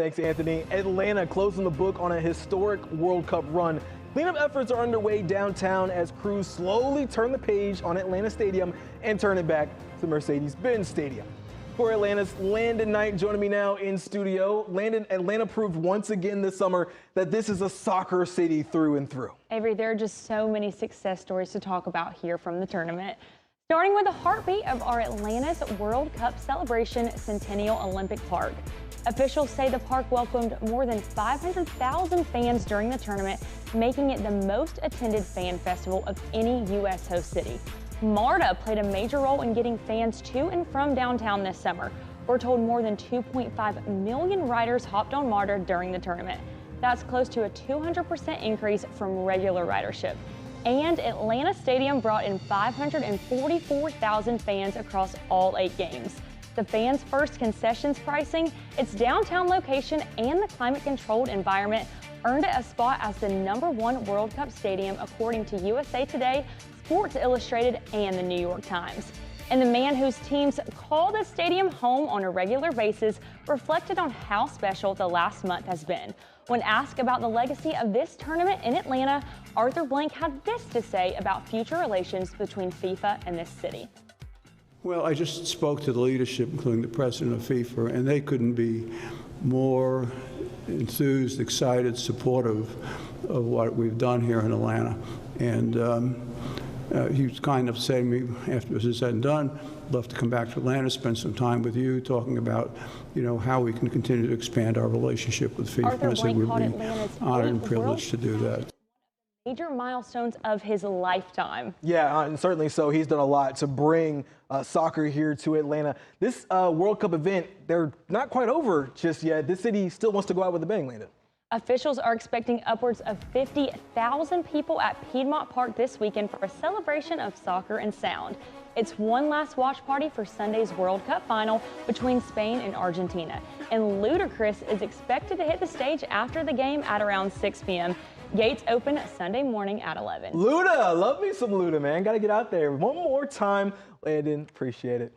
Thanks, Anthony. Atlanta closing the book on a historic World Cup run. Cleanup efforts are underway downtown as crews slowly turn the page on Atlanta Stadium and turn it back to Mercedes-Benz Stadium. For Atlanta's Landon Knight joining me now in studio. Landon, Atlanta proved once again this summer that this is a soccer city through and through. Avery, there are just so many success stories to talk about here from the tournament. Starting with the heartbeat of our Atlanta's World Cup celebration, Centennial Olympic Park. Officials say the park welcomed more than 500,000 fans during the tournament, making it the most attended fan festival of any U.S. host city. MARTA played a major role in getting fans to and from downtown this summer. We're told more than 2.5 million riders hopped on MARTA during the tournament. That's close to a 200% increase from regular ridership. And Atlanta Stadium brought in 544,000 fans across all 8 games. The fans' first concessions pricing, its downtown location, and the climate-controlled environment earned it a spot as the #1 World Cup stadium according to USA Today, Sports Illustrated, and the New York Times. And the man whose teams call the stadium home on a regular basis reflected on how special the last month has been. When asked about the legacy of this tournament in Atlanta, Arthur Blank had this to say about future relations between FIFA and this city. Well, I just spoke to the leadership, including the president of FIFA, and they couldn't be more enthused, excited, supportive of what we've done here in Atlanta. And he was kind enough to say to me after this is said and done, I'd love to come back to Atlanta, spend some time with you, talking about, how we can continue to expand our relationship with FIFA. Arthur Blank we'd called be Atlanta's honored and privileged to do that. Major milestones of his lifetime. Yeah, and certainly so. He's done a lot to bring soccer here to Atlanta. This World Cup event, they're not quite over just yet. This city still wants to go out with a bang, Landon. Officials are expecting upwards of 50,000 people at Piedmont Park this weekend for a celebration of soccer and sound. It's one last watch party for Sunday's World Cup final between Spain and Argentina. And Ludacris is expected to hit the stage after the game at around 6 p.m. Gates open Sunday morning at 11. Luda, love me some Luda, man. Got to get out there one more time. Landon, appreciate it.